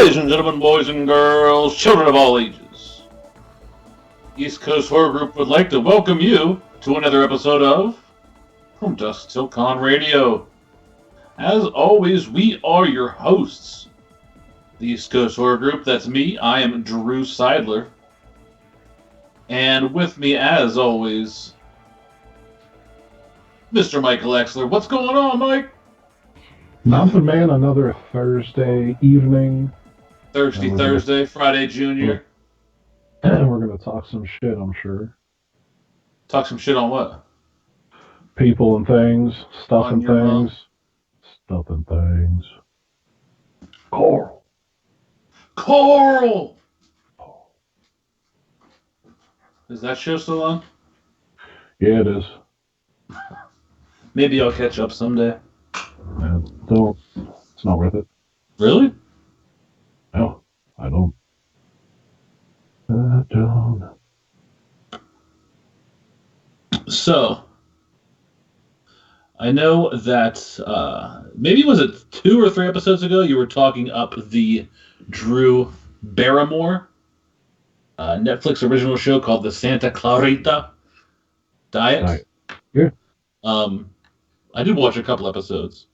Ladies and gentlemen, boys and girls, children of all ages, East Coast Horror Group would like to welcome you to another episode of From Dusk Till Con Radio. As always, we are your hosts. The East Coast Horror Group, that's me. I am Drew Seidler. And with me, as always, Mr. Michael Exler. What's going on, Mike? Nothing, man. Another Thursday evening. Thursday, Friday Junior. We're going to talk some shit, I'm sure. Talk some shit on what? People and things. Stuff On and your mom. things. Stuff and things. Coral! Is that show still on? Yeah, it is. Maybe I'll catch up someday. Don't. It's not worth it. Really? No, I don't. I don't. So, I know that maybe was it 2 or 3 episodes ago you were talking up the Drew Barrymore Netflix original show called the Santa Clarita Diet. Yeah. I did watch a couple episodes.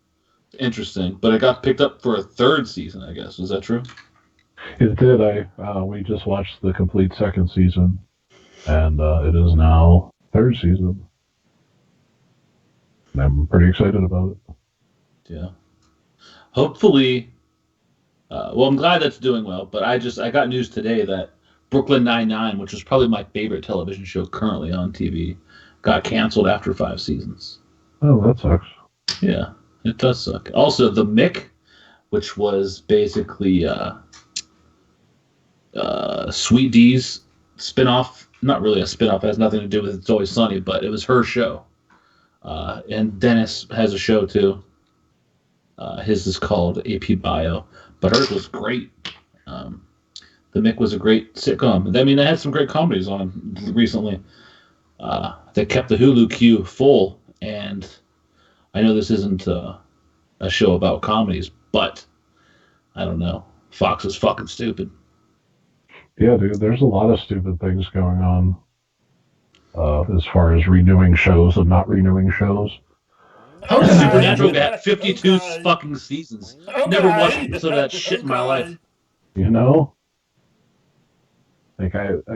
Interesting, but it got picked up for a 3rd season, I guess. Is that true? It did. We just watched the complete 2nd season, and it is now 3rd season. And I'm pretty excited about it. Yeah. Hopefully, well, I'm glad that's doing well, but I got news today that Brooklyn Nine-Nine, which is probably my favorite television show currently on TV, got canceled after 5 seasons. Oh, that sucks. Yeah, it does suck. Also, The Mick, which was basically Sweet Dee's spinoff. Not really a spinoff, it has nothing to do with It's Always Sunny, but it was her show. And Dennis has a show too. His is called AP Bio, but hers was great. The Mick was a great sitcom. I mean, they had some great comedies on recently. They kept the Hulu queue full, and I know this isn't a show about comedies, but I don't know. Fox is fucking stupid. Yeah, dude, there's a lot of stupid things going on as far as renewing shows and not renewing shows. How does Supernatural get 52 fucking seasons? Never watched an episode of that shit in my life. You know? Like,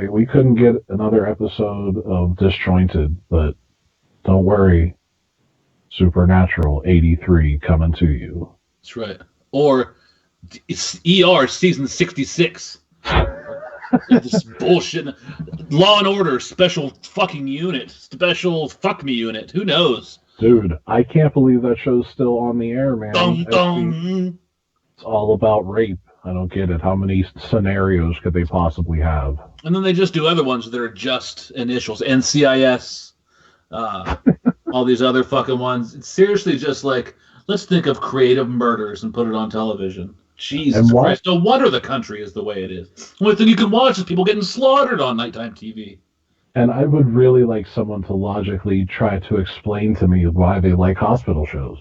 we couldn't get another episode of Disjointed, but don't worry. Supernatural 83 coming to you. That's right. Or it's ER season 66. This bullshit. Law and Order special fucking unit. Special fuck me unit. Who knows? Dude, I can't believe that show's still on the air, man. Dum, dum. It's all about rape. I don't get it. How many scenarios could they possibly have? And then they just do other ones that are just initials. NCIS. All these other fucking ones. It's seriously just like, let's think of creative murders and put it on television. Jesus Christ. No wonder the country is the way it is. The only thing you can watch is people getting slaughtered on nighttime TV. And I would really like someone to logically try to explain to me why they like hospital shows.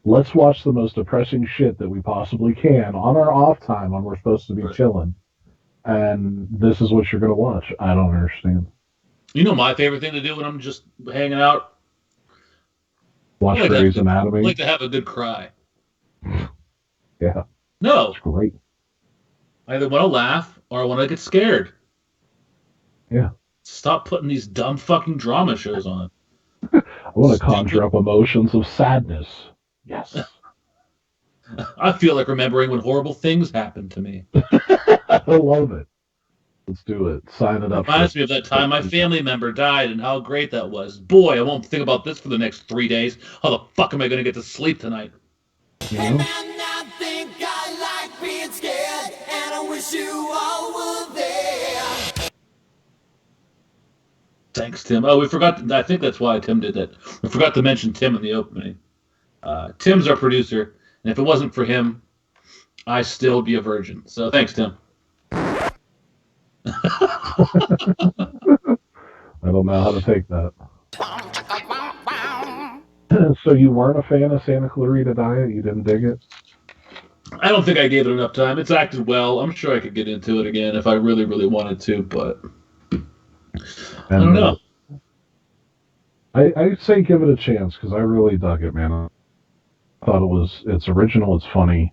Let's watch the most depressing shit that we possibly can on our off time when we're supposed to be chilling. And this is what you're going to watch. I don't understand. You know my favorite thing to do when I'm just hanging out? Watch Grey's Anatomy. I like to have a good cry. Yeah. No. It's great. I either want to laugh or I want to get scared. Yeah. Stop putting these dumb fucking drama shows on. I want to conjure up emotions of sadness. Yes. I feel like remembering when horrible things happened to me. I love it. Let's do it. Sign it up. Reminds me of that time my family member died and how great that was. Boy, I won't think about this for the next 3 days. How the fuck am I going to get to sleep tonight? You know? I think I like being scared, and I wish you all were there. Thanks, Tim. Oh, we forgot. I think that's why Tim did that. We forgot to mention Tim in the opening. Tim's our producer, and if it wasn't for him, I still would be a virgin. So thanks, Tim. I don't know how to take that. So you weren't a fan of Santa Clarita Diet? You didn't dig it? I don't think I gave it enough time. It's acted well. I'm sure I could get into it again if I really, really wanted to, but I don't And know. I'd say give it a chance because I really dug it, man. I thought it's original, it's funny.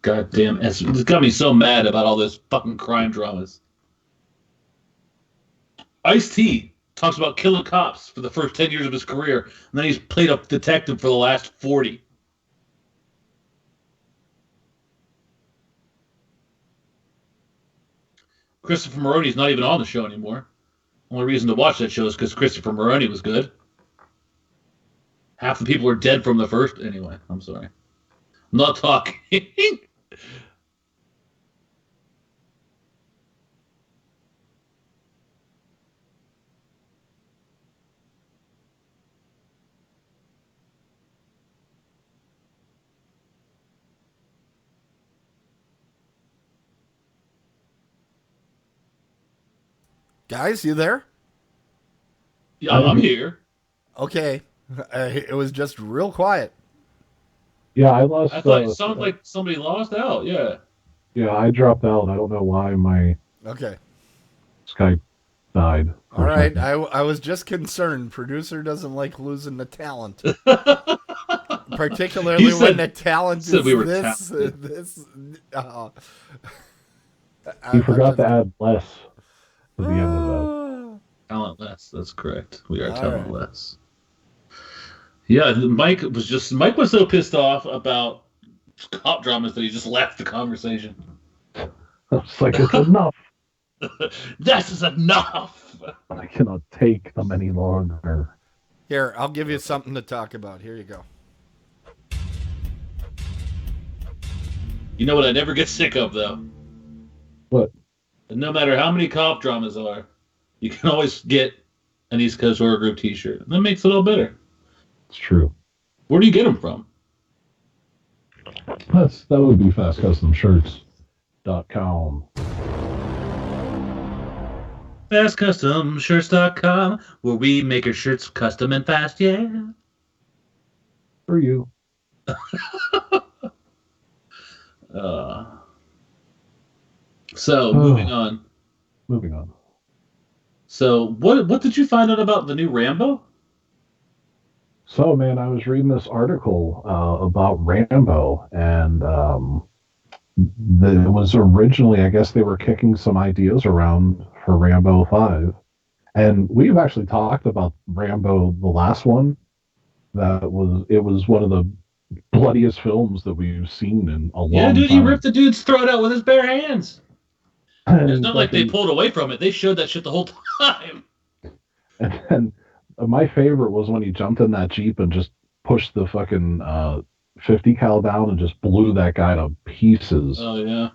God damn, it's got me so mad about all this fucking crime dramas. Ice-T talks about killing cops for the first 10 years of his career, and then he's played a detective for the last 40. Christopher Maroney's not even on the show anymore. Only reason to watch that show is because Christopher Maroney was good. Half the people are dead from the first. Anyway, I'm sorry. I'm not talking. Guys, you there? Yeah, I I'm am. here. Okay. It was just real quiet. Yeah, I I lost. thought it sounded like somebody lost out. Yeah. Yeah, I dropped out. I don't know why my Okay. Skype died All for a right. second. I was just concerned. Producer doesn't like losing the talent, he particularly when said the talent said is we were this. talented. This. He I'm forgot to just kidding. add less to the end of that. Talentless. That's correct. We are All right. talentless. Yeah, Mike was so pissed off about cop dramas that he just left the conversation. It's like it's enough. This is enough. I cannot take them any longer. Here, I'll give you something to talk about. Here you go. You know what I never get sick of though? But And no matter how many cop dramas are, you can always get an East Coast Horror Group T-shirt. That makes it all better. it's true. Where do you get them from? That would be fastcustomshirts.com. FastCustomShirts.com, where we make your shirts custom and fast. Yeah. For you. Uh, so moving on. Moving on. So what did you find out about the new Rambo? So, man, I was reading this article about Rambo, and it was originally, I guess they were kicking some ideas around for Rambo 5. And we've actually talked about Rambo, the last one. It was one of the bloodiest films that we've seen in a Yeah, long dude, he time. ripped the dude's throat out with his bare hands. It's And not like they fucking, pulled away from it. They showed that shit the whole time. and my favorite was when he jumped in that Jeep and just pushed the fucking 50 cal down and just blew that guy to pieces. Oh yeah.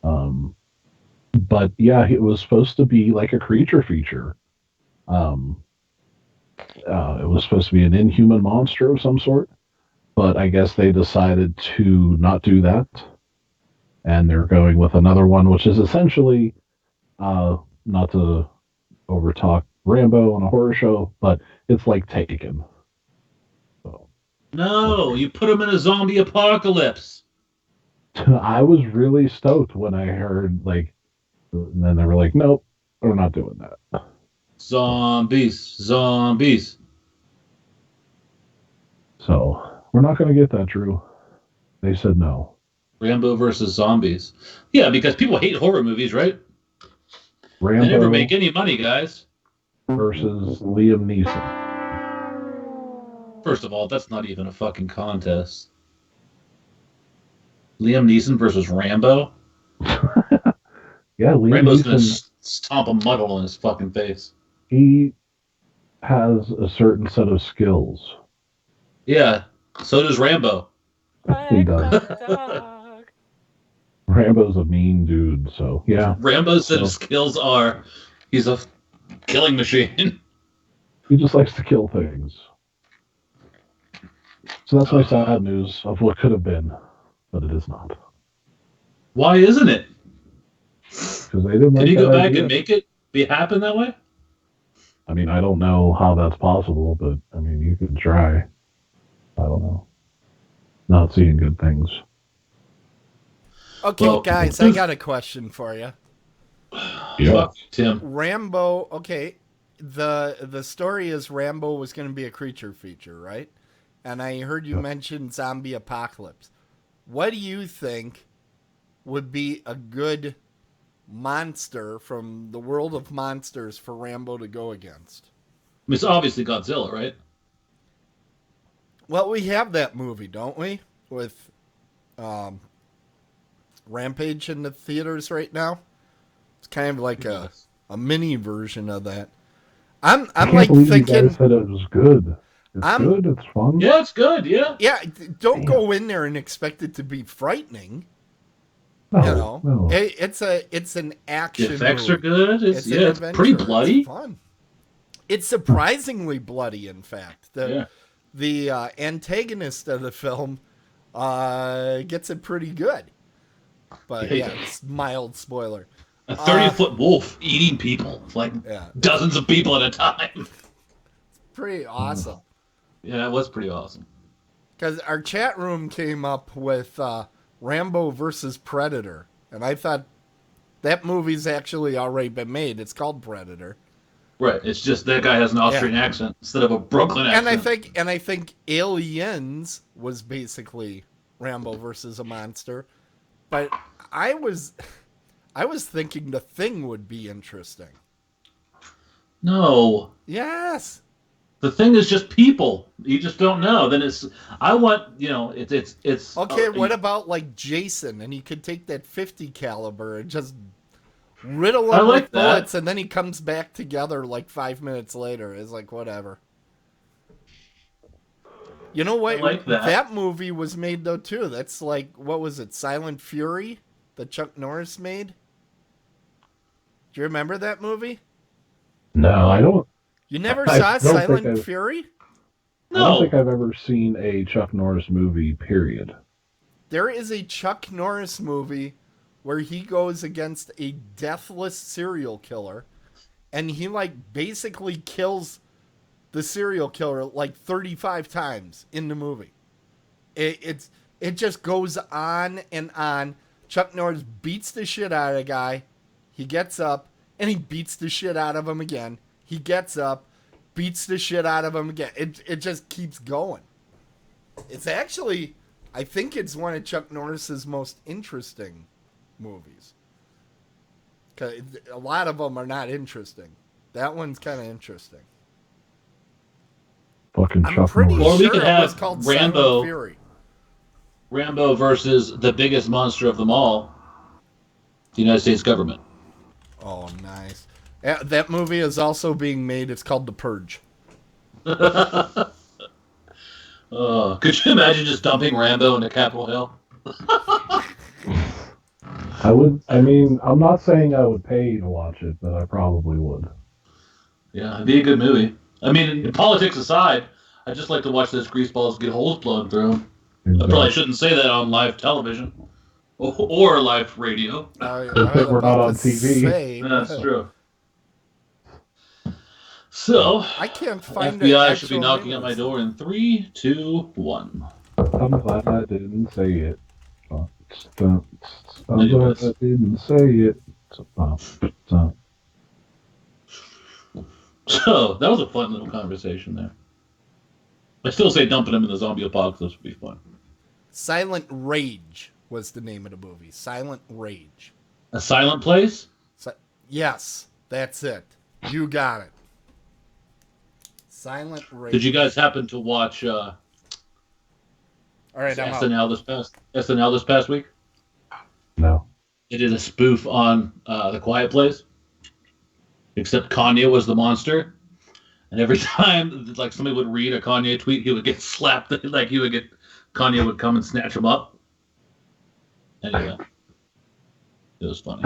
Um, but yeah, it was supposed to be like a creature feature. Um, it was supposed to be an inhuman monster of some sort, but I guess they decided to not do that, and they're going with another one, which is essentially, not to overtalk Rambo on a horror show, but it's like Taken. So No, you put him in a zombie apocalypse. I was really stoked when I heard like, and then they were like, nope, we're not doing that. Zombies. So we're not going to get that, Drew. They said no. Rambo versus zombies. Yeah, because people hate horror movies, right? They never Rambo make any money, guys. versus Liam Neeson. First of all, that's not even a fucking contest. Liam Neeson versus Rambo. Yeah, Liam Rambo's gonna Neeson, stomp a muddle in his fucking face. he has a certain set of skills. Yeah, so does Rambo. He does. Rambo's a mean dude, so yeah. Rambo's set So of skills are he's a killing machine. he just likes to kill things. So that's my sad news of what could have been, but it is not. Why isn't it? Because they didn't Did like he that go back idea. and make it be happen that way? I mean, I don't know how that's possible, but I mean, you could try. I don't know. Not seeing good things. Okay, Well, guys, I got a question for you. Yeah. Fuck you, Tim. Rambo. Okay, the story is Rambo was going to be a creature feature, right? And I heard you Yep. mention zombie apocalypse. What do you think would be a good monster from the world of monsters for Rambo to go against? I mean, it's obviously Godzilla, right? Well, we have that movie, don't we? With Rampage in the theaters right now. It's kind of like Yes. a mini version of that. I'm I can't like believe you thinking guys said it was good. It's I'm good. It's fun. Yeah, it's good. Yeah. yeah, don't Damn. go in there and expect it to be frightening. No, You know, no. it's an action. The effects movie. are good. It's an yeah, it's adventure. pretty bloody. It's fun. It's surprisingly bloody. In fact, Yeah. the antagonist of the film gets it pretty good. But Yeah, yeah, it's mild spoiler. A 30-foot wolf eating people, like Yeah, dozens of people at a time. pretty awesome. Yeah, it was pretty awesome. Because our chat room came up with Rambo versus Predator, and I thought that movie's actually already been made. It's called Predator, Right. It's just that guy has an Austrian accent instead of a Brooklyn accent. and I think Aliens was basically Rambo versus a monster, but I was thinking The Thing would be interesting. No. Yes. The thing is just people. You just don't know. Then it's. I want it's. Okay. What about like Jason, and he could take that 50 caliber and just riddle I him like with that. bullets, and then he comes back together like 5 minutes later. It's like whatever. You know what? I like that. That movie was made though too. That's like, what was it? Silent Fury that Chuck Norris made. Do you remember that movie? No, I don't. You never I saw don't think Silent I've- Fury? I don't No. think I've ever seen a Chuck Norris movie. Period. There is a Chuck Norris movie where he goes against a deathless serial killer, and he like basically kills the serial killer like 35 times in the movie. It just goes on and on. Chuck Norris beats the shit out of the guy. He gets up and he beats the shit out of him again. He gets up, beats the shit out of him again. It just keeps going. It's actually, I think it's one of Chuck Norris's most interesting movies. 'Cause a lot of them are not interesting. That one's kind of interesting. Fucking I'm Chuck pretty Norris. Or we sure could it was have called Rambo. Silent Fury. Rambo versus the biggest monster of them all, the United States government. Oh, nice. Yeah, that movie is also being made. It's called The Purge. Could you imagine just dumping Rambo into Capitol Hill? I would. I mean, I'm not saying I would pay to watch it, but I probably would. Yeah, it'd be a good movie. I mean, politics aside, I'd just like to watch those greaseballs get holes blown through 'em. I probably shouldn't say that on live television or live radio. I We're was not about on to TV. say, That's true. So, I can't find FBI should be actual knocking name at of my this. door in 3, 2, 1. I'm glad I didn't say it. I'm Maybe glad this. I didn't say it. So, that was a fun little conversation there. I still say dumping him in the zombie apocalypse would be fun. Silent Rage was the name of the movie. Silent Rage. A silent place? Yes, that's it. You got it. Silent Rage. Did you guys happen to watch All right, I'm out. SNL this past week? No. They did a spoof on The Quiet Place, except Kanye was the monster, and every time like somebody would read a Kanye tweet, he would get slapped. Like Kanye would come and snatch him up. Anyway, it was funny.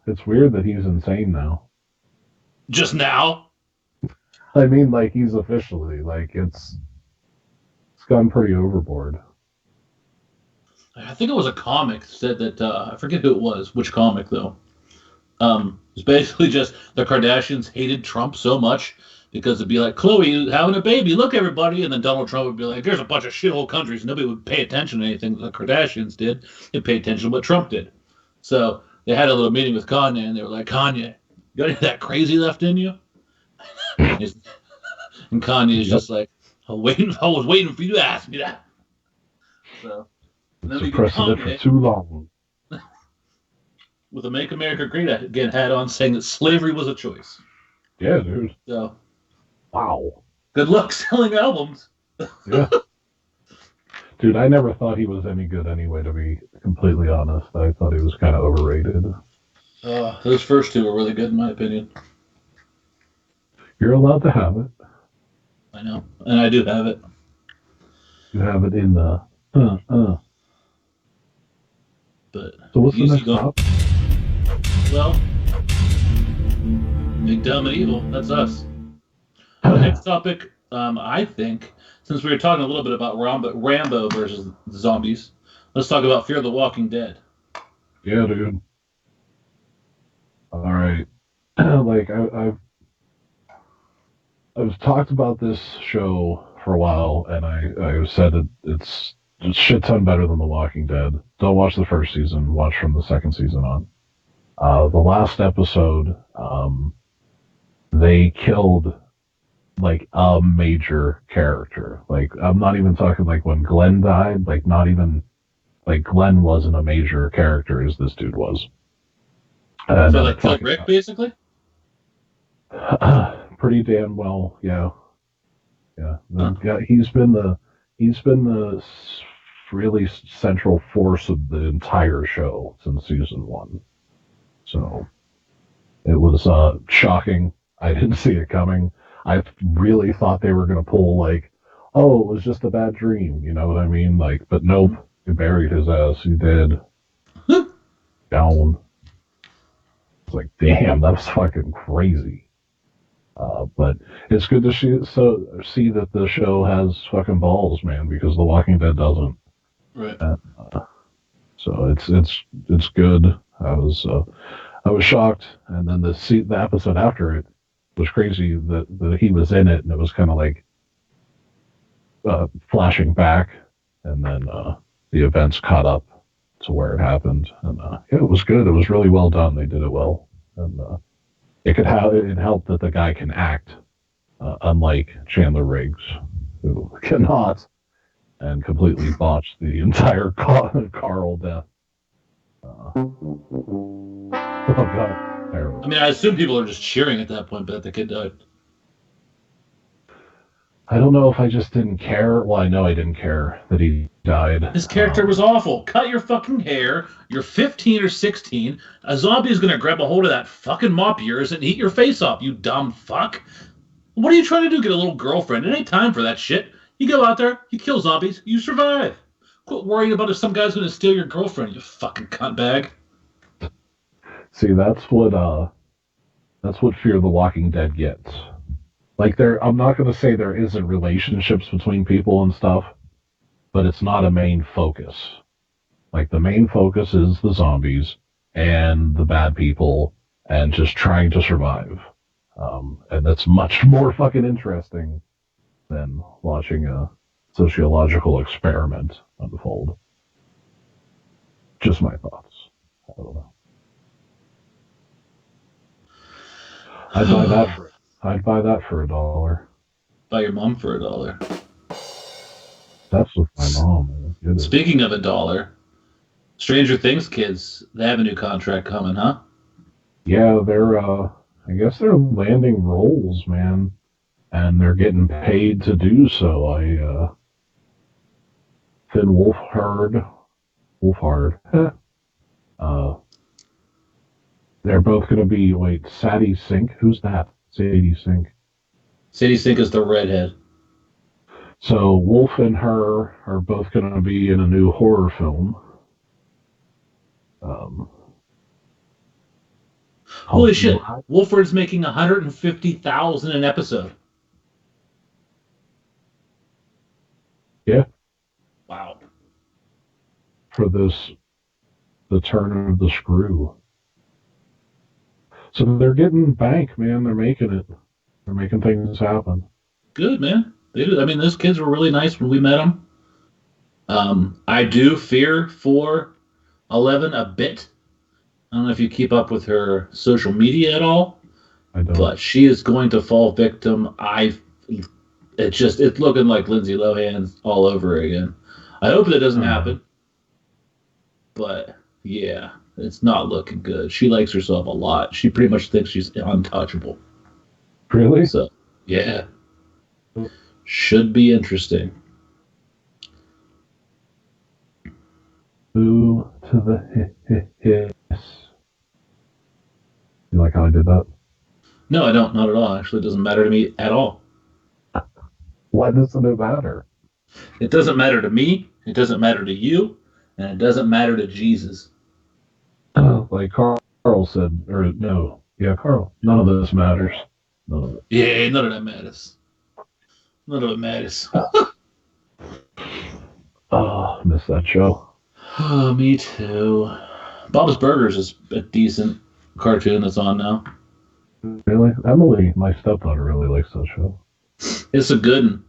It's weird that he's insane now. Just now, I mean, like, he's officially, like, it's gone pretty overboard. I think it was a comic said that I forget who it was, which comic though. It's basically just the Kardashians hated Trump so much because it'd be like, Chloe having a baby, look everybody, and then Donald Trump would be like, there's a bunch of shithole countries, nobody would pay attention to anything the Kardashians did. They'd pay attention to what Trump did. So they had a little meeting with Kanye, and they were like, Kanye, you got any of that crazy left in you? And Kanye is just like, I was waiting for you to ask me that. So and then we get Suppressing it Kanye for too long. with a "Make America Great Again" hat on, saying that slavery was a choice. Yeah, dude. So Wow. good luck selling albums. Yeah. Dude, I never thought he was any good anyway, to be completely honest. I thought he was kind of overrated. Those first two were really good, in my opinion. You're allowed to have it. I know, and I do have it. You have it in the... But So what's the easy next go- topic? Well, Big Dumb and Evil. That's us. The next topic, I think, since we were talking a little bit about Rambo versus zombies, let's talk about Fear the Walking Dead. Yeah, dude. All right. Like, I've talked about this show for a while, and I said it's a shit ton better than The Walking Dead. Don't watch the first season. Watch from the second season on. The last episode, they killed like a major character. Like, I'm not even talking like when Glenn died. Like, not even like Glenn wasn't a major character as this dude was. So they killed Rick, basically? Pretty damn well, yeah. Yeah, he's been the really central force of the entire show since season one. So it was shocking. I didn't see it coming. I really thought they were going to pull like, oh, it was just a bad dream. You know what I mean? Like, but nope. He buried his ass. He did. Down. It's like, damn, that was fucking crazy. But it's good to see that the show has fucking balls, man, because The Walking Dead doesn't. Right. So it's good. I was shocked, and then the episode after it was crazy that he was in it, and it was kind of like flashing back, and then the events caught up to where it happened, and yeah, it was good. It was really well done. They did it well, and it helped that the guy can act, unlike Chandler Riggs, who cannot, and completely botched the entire Carl death. Oh god, terrible. I mean, I assume people are just cheering at that point, but the kid died. I don't know if I just didn't care. Well, I know I didn't care that he died. His character was awful. Cut your fucking hair. You're 15 or 16. A zombie is going to grab a hold of that fucking mop of yours and eat your face off, you dumb fuck. What are you trying to do? Get a little girlfriend? It ain't time for that shit. You go out there, you kill zombies, you survive. Quit worrying about if some guy's going to steal your girlfriend, you fucking cunt bag. See, that's what Fear the Walking Dead gets. Like, I'm not going to say there isn't relationships between people and stuff, but it's not a main focus. Like, the main focus is the zombies and the bad people and just trying to survive. And that's much more fucking interesting than watching a sociological experiment unfold. Just my thoughts. I don't know. I'd buy that for $1. Buy your mom for $1. That's with my mom. Man. Speaking of $1, Stranger Things kids, they have a new contract coming, huh? Yeah, I guess they're landing roles, man, and they're getting paid to do so. Finn Wolfhard, they're both going to be, Sadie Sink? Who's that? Sadie Sink. Sadie Sink is the redhead. So Wolf and her are both going to be in a new horror film. Holy shit! Wolford's making $150,000 an episode. Yeah. Wow. For the turn of the screw. So they're getting bank, man. They're making it. They're making things happen. Good, man. They do. I mean, those kids were really nice when we met them. I do fear for 11 a bit. I don't know if you keep up with her social media at all, I don't. but she is going to fall victim. It's looking like Lindsay Lohan all over again. I hope that doesn't happen, but yeah, it's not looking good. She likes herself a lot. She pretty much thinks she's untouchable. Really? So yeah, should be interesting. Who to the hiss? You like how I did that? No, I don't. Not at all. Actually, it doesn't matter to me at all. Why doesn't it matter? It doesn't matter to me. It doesn't matter to you, and it doesn't matter to Jesus. Like Carl said, or no, yeah, Carl. None of this matters. None of it. Yeah, none of that matters. None of it matters. Oh, miss that show. Oh, me too. Bob's Burgers is a decent cartoon that's on now. Really? Emily, my stepdaughter, really likes that show. It's a good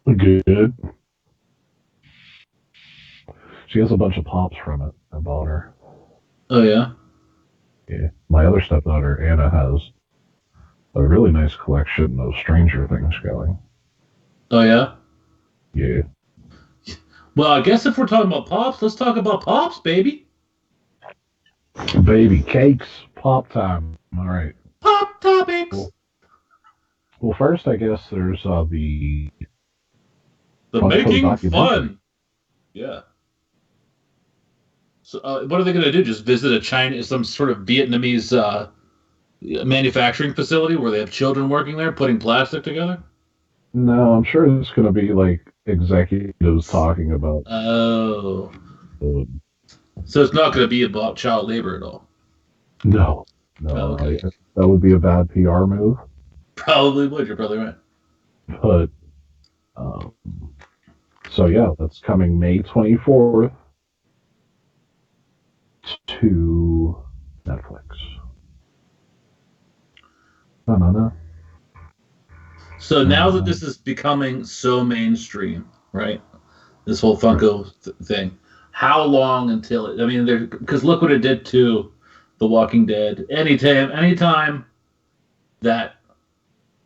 one. Good. She has a bunch of pops from it. I bought her. Oh, yeah? Yeah. My other stepdaughter, Anna, has a really nice collection of Stranger Things going. Oh, yeah? Yeah. Well, I guess if we're talking about Pops, let's talk about Pops, baby. Baby cakes, pop time. All right. Pop topics. Well, first, I guess there's the Making documentary. Fun. Yeah. So, what are they going to do? Just visit some sort of Vietnamese manufacturing facility where they have children working there putting plastic together? No, I'm sure it's going to be like executives talking about. Oh. So it's not going to be about child labor at all? No. Okay. That would be a bad PR move. Probably would. You're probably right. But, so yeah, that's coming May 24th to Netflix. No. So now that this is becoming so mainstream, right? This whole Funko thing. How long until it? I mean, because look what it did to The Walking Dead. Anytime that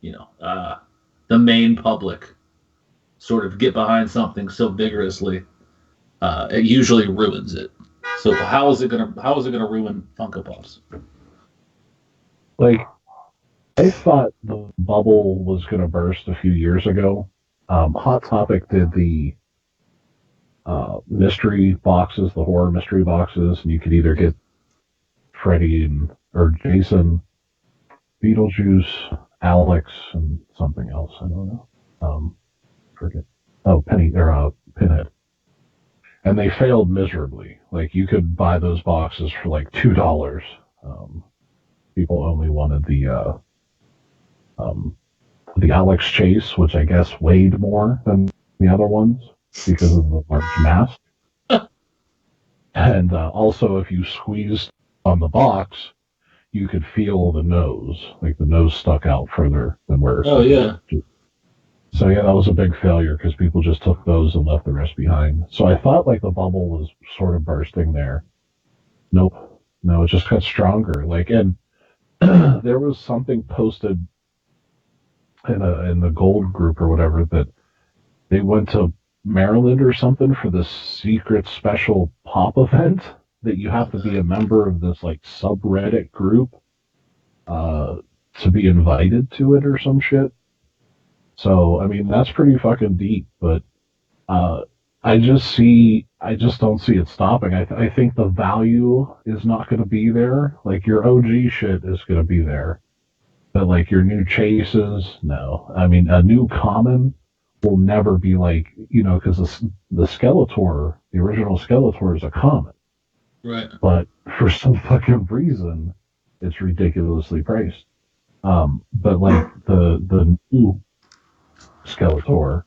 the main public sort of get behind something so vigorously, it usually ruins it. So how is it gonna ruin Funko Pops? Like, I thought the bubble was going to burst a few years ago. Hot Topic did the mystery boxes, the horror mystery boxes, and you could either get Freddy or Jason, Beetlejuice, Alex, and something else. I don't know. Forget. Oh, Pinhead. And they failed miserably. Like, you could buy those boxes for like $2. People only wanted the Alex Chase, which I guess weighed more than the other ones because of the large mask. And also, if you squeezed on the box, you could feel the nose. Like, the nose stuck out further than where it's supposed to. So yeah, that was a big failure because people just took those and left the rest behind. So I thought like the bubble was sort of bursting there. Nope. No, it just got stronger. Like, and there was something posted in the gold group or whatever that they went to Maryland or something for this secret special pop event that you have to be a member of this like subreddit group to be invited to it or some shit. So I mean that's pretty fucking deep, but I just don't see it stopping. I think the value is not going to be there. Like your OG shit is going to be there. But like your new chases, no. I mean, a new common will never be like, because the Skeletor, the original Skeletor is a common. Right. But for some fucking reason, it's ridiculously priced. But like the new Skeletor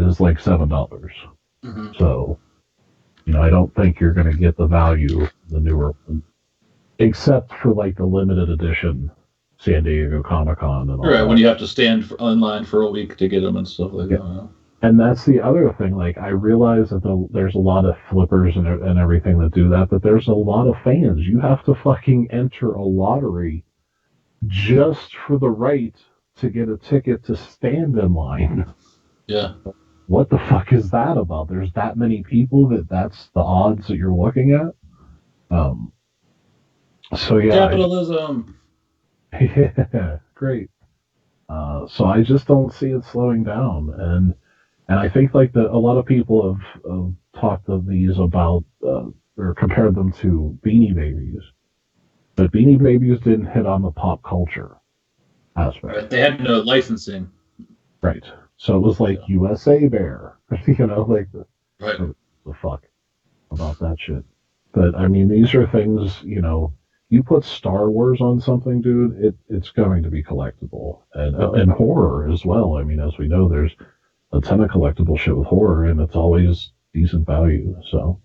is like $7. Mm-hmm. So, I don't think you're going to get the value the newer one. except for like the limited edition San Diego Comic Con and all Right, that. when you have to stand in line for a week to get them and stuff like Yeah. that. And that's the other thing. Like, I realize that there's a lot of flippers and everything that do that, but there's a lot of fans. You have to fucking enter a lottery just for the right to get a ticket to stand in line. Yeah. What the fuck is that about? There's that many people that's the odds that you're looking at. So yeah, Capitalism. yeah, great. So I just don't see it slowing down, and I think like a lot of people have talked of these about or compared them to Beanie Babies, but Beanie Babies didn't hit on the pop culture aspect, Right. They had no licensing. right? So it was like USA Bear, like Right. the fuck about that shit. But I mean, these are things, you put Star Wars on something, dude, it's going to be collectible, and horror as well. I mean, as we know, there's a ton of collectible shit with horror, and it's always decent value. So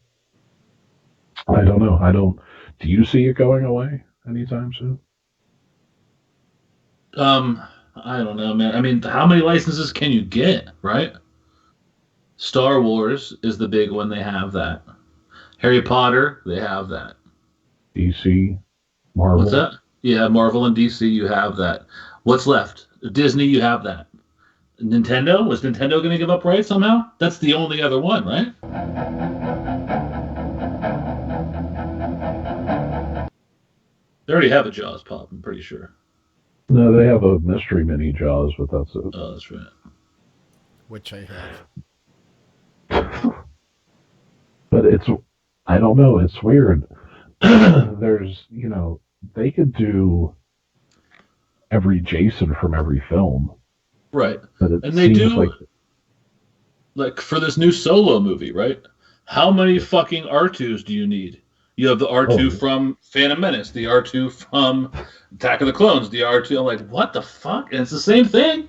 I don't know. Do you see it going away anytime soon? I don't know, man. I mean, how many licenses can you get, right? Star Wars is the big one. They have that. Harry Potter, they have that. DC, Marvel. What's that? Yeah, Marvel and DC, you have that. What's left? Disney, you have that. Nintendo? Was Nintendo going to give up rights somehow? That's the only other one, right? They already have a Jaws pop, I'm pretty sure. No, they have a mystery mini Jaws, but that's it. Oh, that's right. Which I have. But I don't know, it's weird. There's, they could do every Jason from every film. Right. But and they do, like, for this new Solo movie, right? How many fucking R2s do you need? You have the R2 from Phantom Menace, the R2 from Attack of the Clones, the R2. I'm like, what the fuck? And it's the same thing.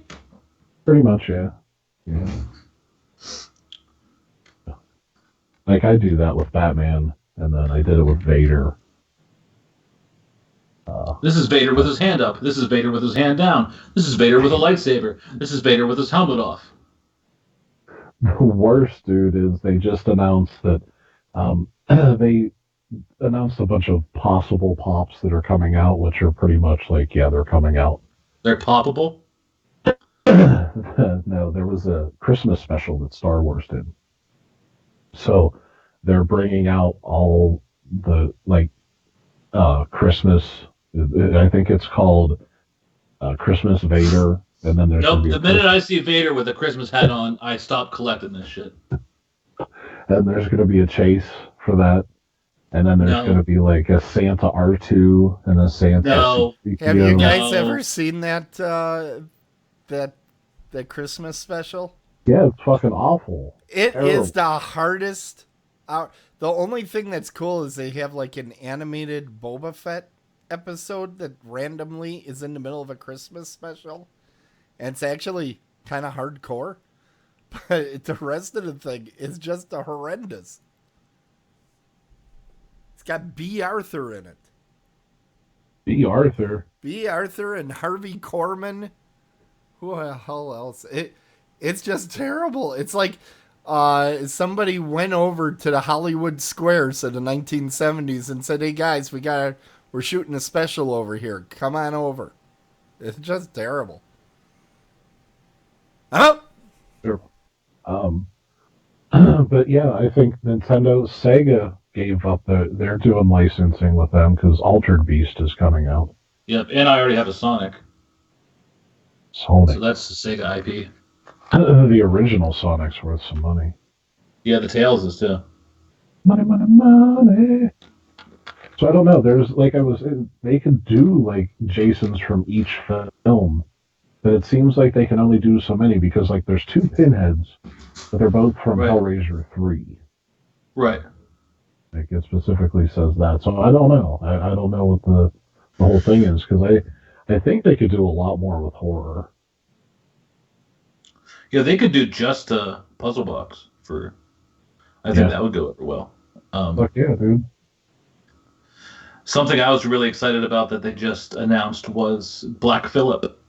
Pretty much, yeah. Like, I do that with Batman, and then I did it with Vader. This is Vader with his hand up. This is Vader with his hand down. This is Vader with a lightsaber. This is Vader with his helmet off. The worst, dude, is they just announced that they announced a bunch of possible pops that are coming out, which are pretty much like, yeah, they're coming out. They're poppable? No, there was a Christmas special that Star Wars did. So they're bringing out all the, like, Christmas. I think it's called Christmas Vader. And then there's the minute I see Vader with a Christmas hat on, I stop collecting this shit. And there's going to be a chase for that. And then there's going to be like a Santa R2 and a Santa. No. Have you guys ever seen that that Christmas special? Yeah, it's fucking awful. It is the hardest. The only thing that's cool is they have like an animated Boba Fett episode that randomly is in the middle of a Christmas special. And it's actually kind of hardcore. But the rest of the thing is just horrendous. It's got B. Arthur in it. B. Arthur? B. Arthur and Harvey Korman. Who the hell else? It's just terrible. It's like somebody went over to the Hollywood Squares in the 1970s and said, "Hey guys, we're shooting a special over here. Come on over." It's just terrible. Oh. But yeah, I think Sega gave up. They're doing licensing with them because Altered Beast is coming out. Yep, and I already have a Sonic. Sonic. So that's the Sega IP. The original Sonic's worth some money. Yeah, the Tails is too. Money, money, money. So I don't know. There's they could do like Jasons from each film, but it seems like they can only do so many because like there's two Pinheads, but they're both from Hellraiser 3. Right. Like it specifically says that. So I don't know. I don't know what the whole thing is because I think they could do a lot more with horror. Yeah, they could do just a puzzle box I think that would go over well. Fuck yeah, dude. Something I was really excited about that they just announced was Black Phillip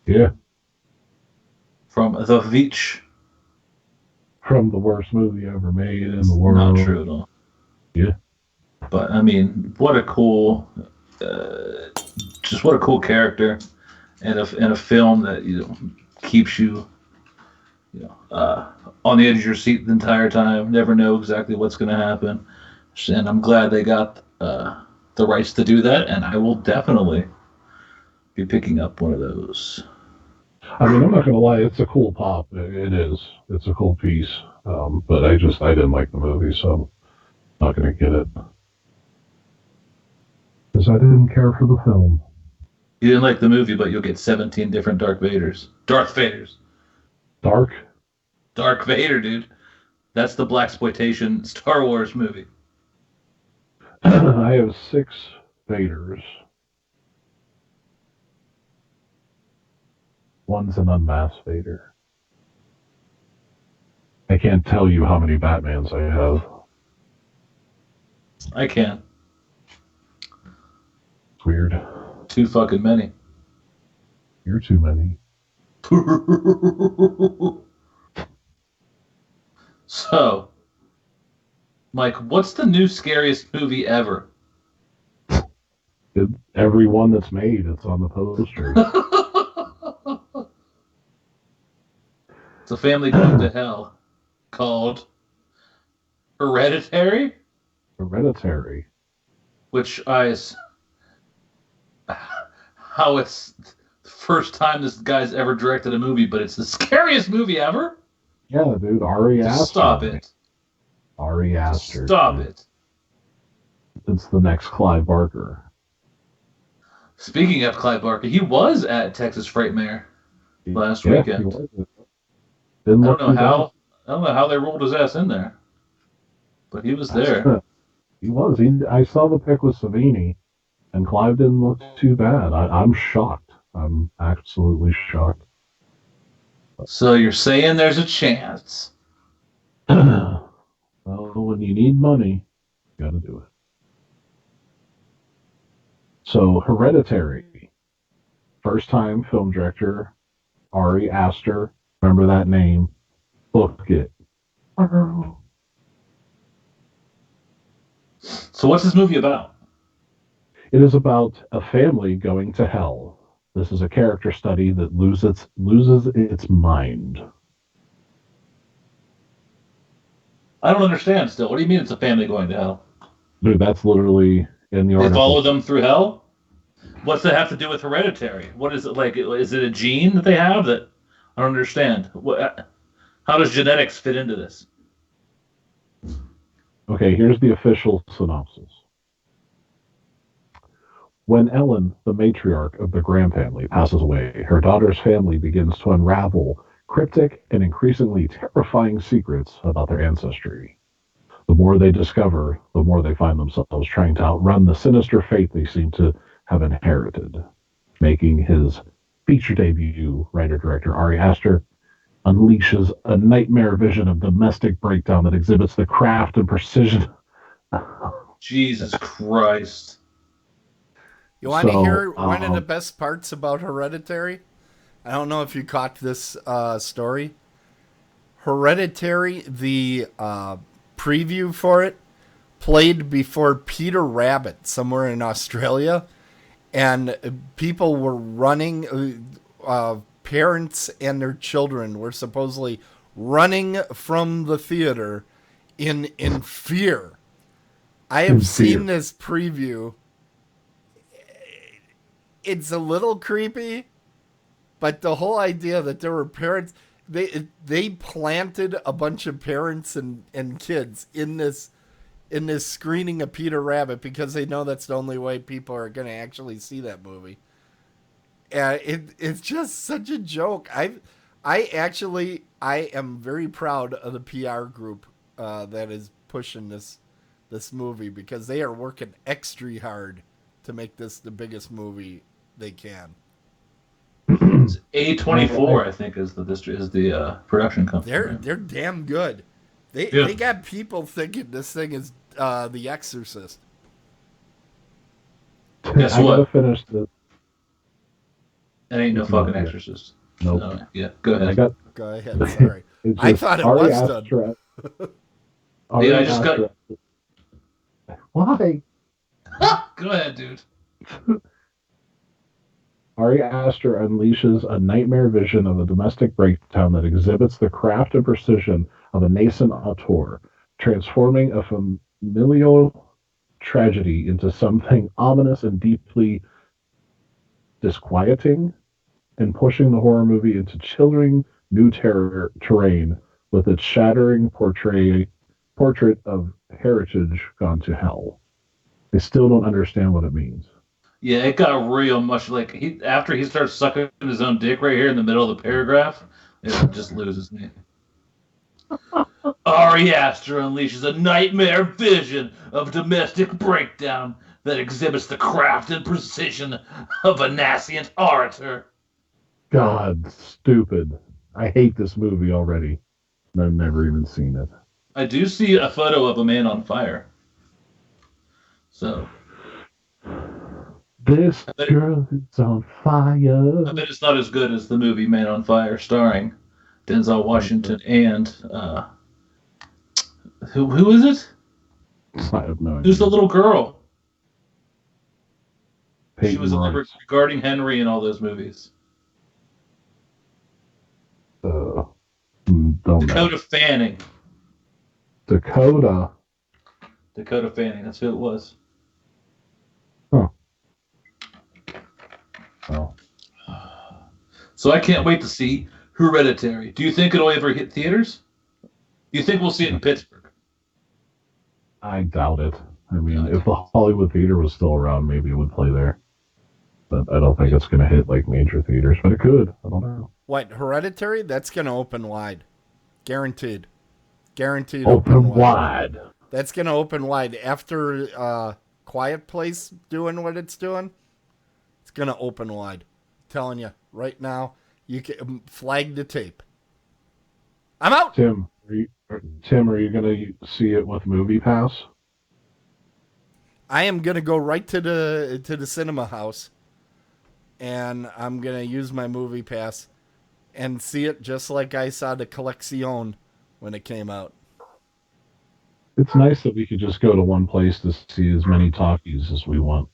Yeah, from The Beach. from the worst movie ever made in the Not world. true at all. Yeah. But I mean, what a cool, uh, just what a cool character, and a film that keeps you, on the edge of your seat the entire time. Never know exactly what's going to happen, and I'm glad they got the rights to do that, and I will definitely be picking up one of those. I mean, I'm not gonna lie, it's a cool pop. It is. It's a cool piece. But I didn't like the movie, so I'm not gonna get it because I didn't care for the film. You didn't like the movie, but you'll get 17 different Darth Vaders. Darth Vaders. Dark. Dark Vader, dude. That's the blaxploitation Star Wars movie. I have 6 Vaders. One's an unmasked Vader. I can't tell you how many Batmans I have. I can. It's weird. Too fucking many. You're too many. So, Mike, what's the new scariest movie ever? Every one that's made, it's on the poster. It's a family going to hell called Hereditary, Hereditary. which how it's the first time this guy's ever directed a movie, but it's the scariest movie ever. Yeah, dude. Ari Aster. Stop it. Ari Aster. Stop dude. it. It's the next Clive Barker. Speaking of Clive Barker, he was at Texas Frightmare last Yeah, weekend. he was. I don't know how. I don't know how they rolled his ass in there, but he was there. He was. I saw the pic with Savini, and Clive didn't look too bad. I'm shocked. I'm absolutely shocked. So you're saying there's a chance? Well, when you need money, you got to do it. So, Hereditary, first time film director, Ari Aster. Remember that name? Book it. So what's this movie about? It is about a family going to hell. This is a character study that loses its mind. I don't understand still. What do you mean it's a family going to hell? Dude, that's literally in the They article. follow them through hell? What's that have to do with Hereditary? What is it like? Is it a gene that they have that I don't understand? How does genetics fit into this? Okay, here's the official synopsis. When Ellen, the matriarch of the Graham family, passes away, her daughter's family begins to unravel cryptic and increasingly terrifying secrets about their ancestry. The more they discover, the more they find themselves trying to outrun the sinister fate they seem to have inherited. Making his feature debut, writer-director Ari Aster unleashes a nightmare vision of domestic breakdown that exhibits the craft and precision. Jesus Christ. You want to So, hear one of the best parts about Hereditary? I don't know if you caught this story. Hereditary, the preview for it, played before Peter Rabbit somewhere in Australia. And people were running, parents and their children were supposedly running from the theater in fear. I have seen this preview. It's a little creepy, but the whole idea that there were parents, they planted a bunch of parents and kids in this screening of Peter Rabbit because they know that's the only way people are going to actually see that movie. And it's just such a joke. I am very proud of the PR group that is pushing this movie because they are working extra hard to make this the biggest movie they can. A24, I think, is the production company. They're damn good. They got people thinking this thing is The Exorcist. Guess I gotta what? finish this. That ain't no It's not fucking yet. Exorcist. Nope. Yeah, go I ahead. got. Go ahead. Sorry. It's I just thought it Ari was done. Aster. Yeah, I Ari just got. Aster. Why? Go ahead, dude. Ari Aster unleashes a nightmare vision of a domestic breakdown that exhibits the craft and precision of a nascent auteur, transforming a familial tragedy into something ominous and deeply disquieting, and pushing the horror movie into chilling new terrain with its shattering portrait of heritage gone to hell. I still don't understand what it means. Yeah, it got real much like after he starts sucking his own dick right here in the middle of the paragraph, it just loses me. Ari Aster unleashes a nightmare vision of domestic breakdown that exhibits the craft and precision of a nascent orator. God, stupid. I hate this movie already. I've never even seen it. I do see a photo of a man on fire. So This I bet, it, girl is on I fire. bet it's not as good as the movie Man on Fire, starring Denzel Washington and who is it? I have no Who's the idea. little girl? She Peyton was in Royce. regarding Henry in all those movies. Uh, don't know. Dakota Fanning. Dakota. Dakota Fanning. That's who it was. Huh. Oh. So I can't wait to see Hereditary. Do you think it'll ever hit theaters? Do you think we'll see it in Pittsburgh? I doubt it. I mean, God. if the Hollywood Theater was still around, maybe it would play there. But I don't think it's going to hit like major theaters. But it could. I don't know. What, Hereditary? That's going to open wide. Guaranteed. Guaranteed Open open wide. wide. That's going to open wide. After Quiet Place doing what it's doing, it's going to open wide. I'm telling you, right now, you can flag the tape. I'm out. Tim, are you going to see it with Movie Pass? I am going to go right to the cinema house, and I'm going to use my movie pass and see it just like I saw the Collection when it came out. It's nice that we could just go to one place to see as many talkies as we want.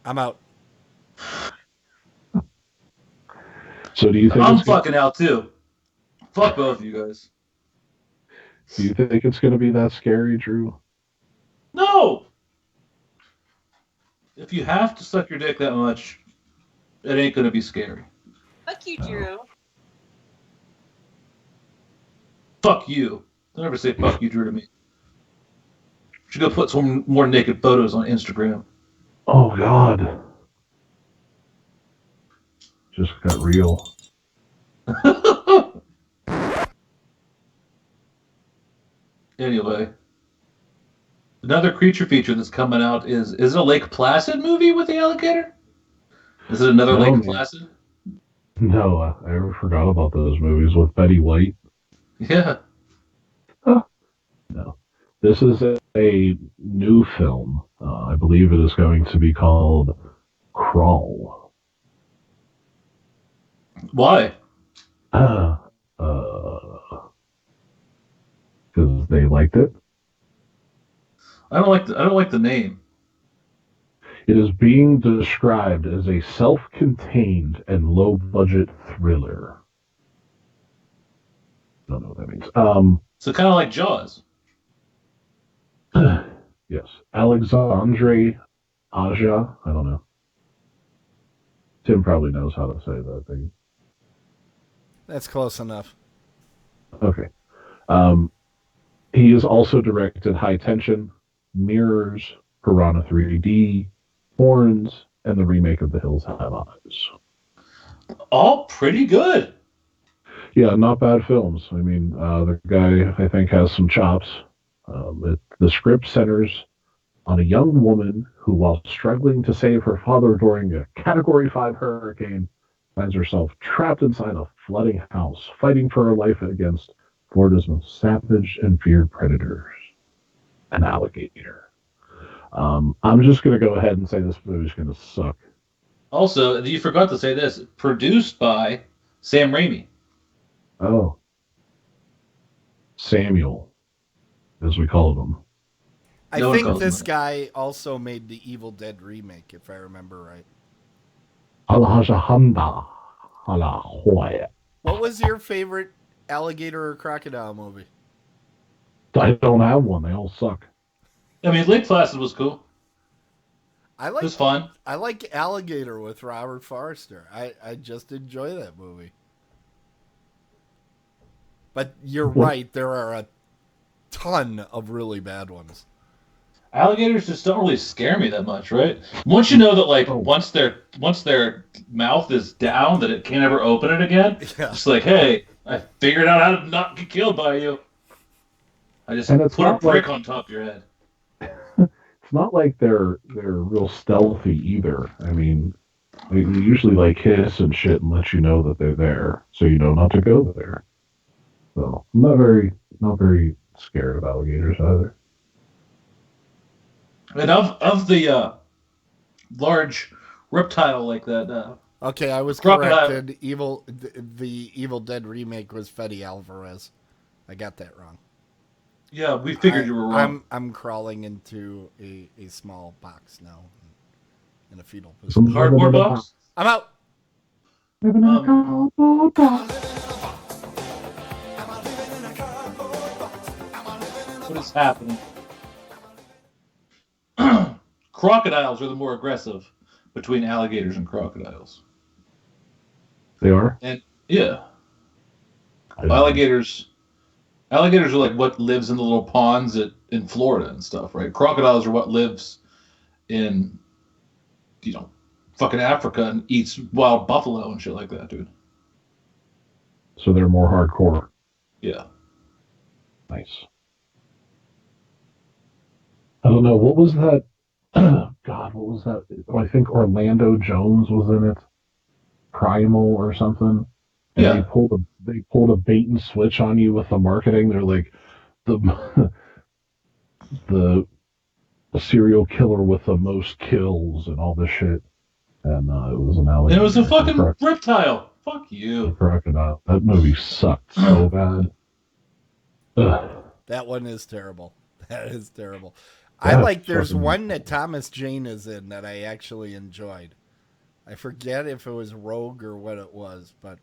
I'm out. So do you think I'm it's gonna, fucking out too. Fuck both of you guys. do you think it's going to be that scary, Drew? No! If you have to suck your dick that much, it ain't gonna be scary. Fuck you, Drew. Fuck you. Don't ever say fuck you, Drew, to me. Should go put some more naked photos on Instagram. Oh God, just got real. Anyway, another creature feature that's coming out is it a Lake Placid movie with the alligator? Is it another No, Lake man. Placid? No, I forgot about those movies with Betty White. Yeah. No, this is a new film. I believe it is going to be called Crawl. Why? Because they liked it. I don't like the name. It is being described as a self-contained and low-budget thriller. Don't know what that means. So kind of like Jaws. Yes, Alexandre Aja. I don't know. Tim probably knows how to say that thing. That's close enough. Okay. He has also directed High Tension, Mirrors, Piranha 3D, Horns, and the remake of The Hills Have Eyes. All pretty good. Yeah, not bad films. I mean, the guy, I think, has some chops. The script centers on a young woman who, while struggling to save her father during a Category 5 hurricane, finds herself trapped inside a flooding house, fighting for her life against Florida's most savage and feared predators. an alligator. I'm just going to go ahead and say this movie's going to suck. Also, you forgot to say this. Produced by Sam Raimi. Oh, Samuel, as we called him. I No one think calls him this that. guy also made the Evil Dead remake, if I remember right. Alhajahanda Alahoya. What was your favorite alligator or crocodile movie? I don't have one. They all suck. I mean, Lake Placid was cool. I It like was fun. I like Alligator with Robert Forster. I just enjoy that movie. But you're right, there are a ton of really bad ones. Alligators just don't really scare me that much, right? Once you know that, like, Oh. once their mouth is down, that it can't ever open it again. Yeah. It's like, hey, I figured out how to not get killed by you. I just And it's put a not brick like- on top of your head. It's not like they're real stealthy either. I mean, they usually like hiss and shit and let you know that they're there, so you know not to go there. So I'm not very scared of alligators either. And of the large reptile like that, Okay, I was Crocodile. corrected. The Evil Dead remake was Fede Alvarez. I got that wrong. yeah, we figured you were wrong. I'm crawling into a small box now, in a fetal position. Some Cardboard box? I'm out. Living in a cardboard box. What is happening? Crocodiles are the more aggressive between alligators and crocodiles. They are. And yeah, alligators are like what lives in the little ponds in Florida and stuff, right? Crocodiles are what lives in, fucking Africa and eats wild buffalo and shit like that, dude. So they're more hardcore. Yeah. Nice. I don't know. What was that? God, what was that? I think Orlando Jones was in it. Primal or something. And Yeah. they pulled a bait and switch on you with the marketing. They're like the the serial killer with the most kills and all this shit. And it was an alligator. And it was a fucking a reptile. Fuck you. crocodile. That movie sucked so bad. Ugh. That one is terrible. That is terrible. Yeah, There's fucking- one that Thomas Jane is in that I actually enjoyed. I forget if it was Rogue or what it was, but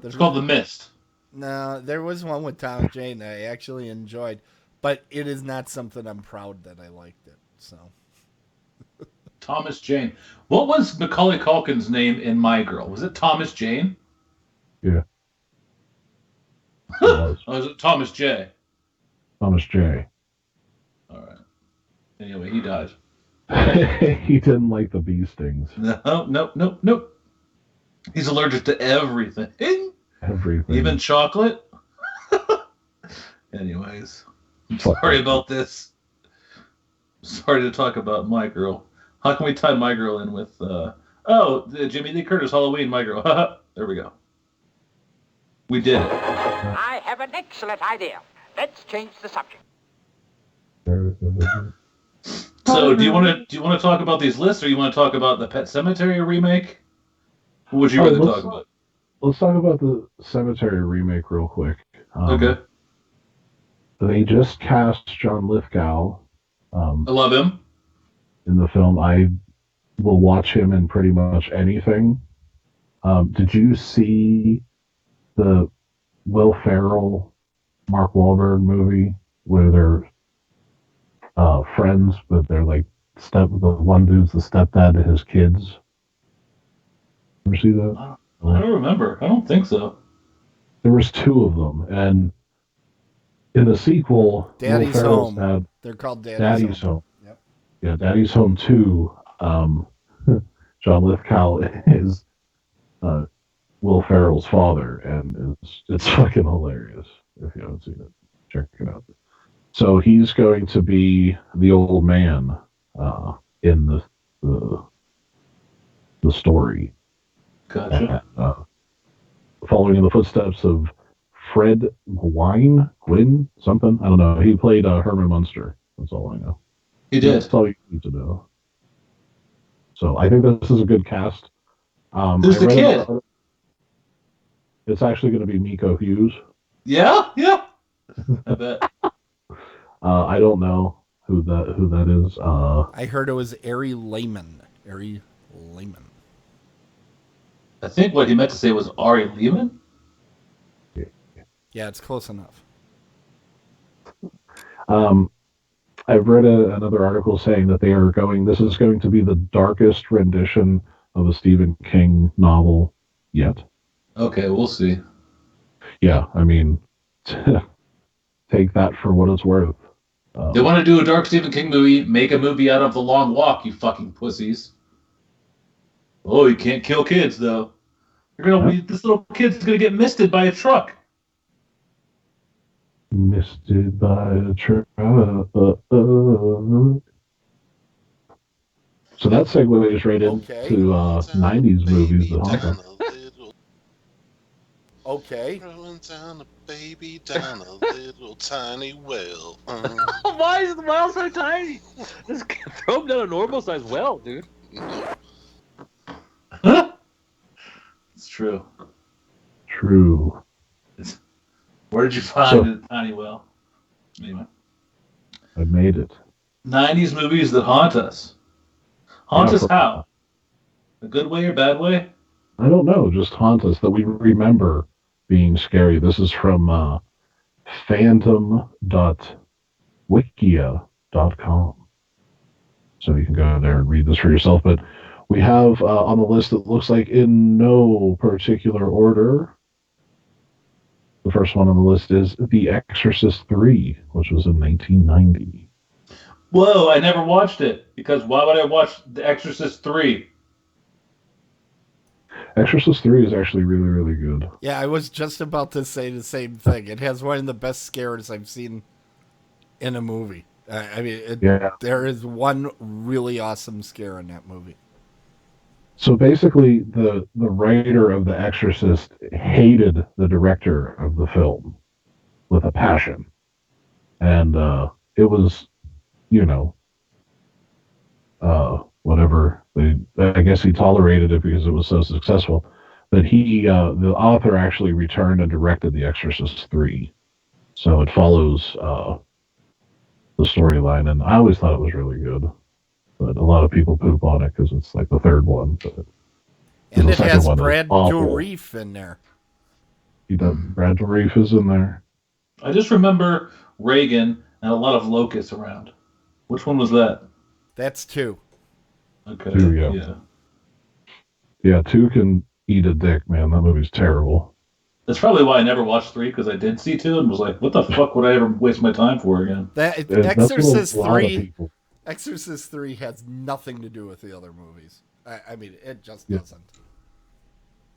It's called The Mist. No, there was one with Thomas Jane that I actually enjoyed, but it is not something I'm proud that I liked it. So Thomas Jane. What was Macaulay Culkin's name in My Girl? Was it Thomas Jane? Yeah. It was. Or was it Thomas J? Thomas J. All right. Anyway, he died. He didn't like the bee stings. Nope. He's allergic to everything. Everything. Even chocolate. Anyways, I'm Fuck sorry that. about this. Sorry to talk about My Girl. How can we tie My Girl in with, the Jimmy Lee Curtis Halloween My Girl? There we go. We did it. I have an excellent idea. Let's change the subject. So, do you want to talk about these lists, or you want to talk about the Pet Sematary remake? What would you rather talk about? Let's talk about the Cemetery remake real quick. Okay, They just cast John Lithgow I love him. in the film. I will watch him in pretty much anything. Did you see the Will Ferrell, Mark Wahlberg movie where they're friends, but they're like the one dude's the stepdad to his kids? Ever see that? I don't remember. I don't think so. There was two of them, and in the sequel, Daddy's Will Ferrell's Home. dad, they're called Daddy's Home. Yep. Yeah, Daddy's Home 2. John Lithgow is Will Ferrell's father, and it's fucking hilarious. If you haven't seen it, check it out. So he's going to be the old man in the story, Gotcha. following in the footsteps of Fred Gwynne, something. I don't know. He played Herman Munster That's all I know. He did. That's all you need to know. So I think this is a good cast. Who's I the read kid? It's actually going to be Nico Hughes. Yeah. I bet. I don't know who that is. I heard it was Ari Lehman. Ari Lehman. I think what he meant to say was Ari Lehman. Yeah, it's close enough. I've read another article saying that this is going to be the darkest rendition of a Stephen King novel yet. Okay, we'll see. Yeah, I mean, take that for what it's worth. They want to do a dark Stephen King movie, make a movie out of The Long Walk, you fucking pussies. Oh, you can't kill kids, though. This little kid's gonna get misted by a truck. Misted by a truck. So that segues right into 90s movies that haunt us. Okay. Rolling down a baby down a little tiny well. Why is the well so tiny? Just throw him down a normal sized well, dude. It's true. True. Where did you find a tiny well? Anyway. I made it. 90s movies that haunt us. Haunt us how? A good way or bad way? I don't know. Just haunt us that we remember being scary. This is from phantom.wikia.com. So you can go there and read this for yourself. But we have on the list, it looks like in no particular order. The first one on the list is The Exorcist 3, which was in 1990. Whoa, I never watched it. Because why would I watch The Exorcist 3? Exorcist 3 is actually really, really good. Yeah, I was just about to say the same thing. It has one of the best scares I've seen in a movie. There is one really awesome scare in that movie. So basically, the writer of The Exorcist hated the director of the film with a passion. And it was, whatever. I guess he tolerated it because it was so successful. But the author actually returned and directed The Exorcist 3. So it follows the storyline. And I always thought it was really good. But a lot of people poop on it because it's like the third one. And it has Brad Dourif in there. Brad Dourif is in there. I just remember Reagan and a lot of locusts around. Which one was that? That's 2. Okay. 2, yeah. Yeah, 2 can eat a dick, man. That movie's terrible. That's probably why I never watched 3, because I did see 2 and was like, what the fuck would I ever waste my time for again? Exorcist 3... Exorcist 3 has nothing to do with the other movies. I mean, it just doesn't.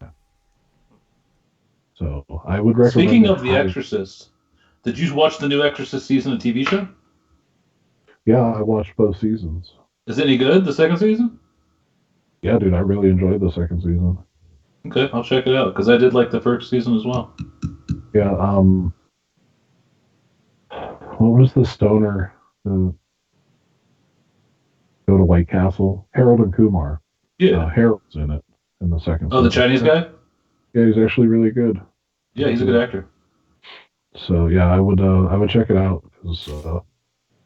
Yeah. So, I would recommend... Speaking of The Exorcist, did you watch the new Exorcist season of TV show? Yeah, I watched both seasons. Is it any good, the second season? Yeah, dude, I really enjoyed the second season. Okay, I'll check it out, because I did like the first season as well. Yeah, what was the stoner... go to White Castle. Harold and Kumar. Yeah. Harold's in it in the second season. The Chinese guy? Yeah, he's actually really good. Yeah, he's a good actor. So yeah, I would check it out because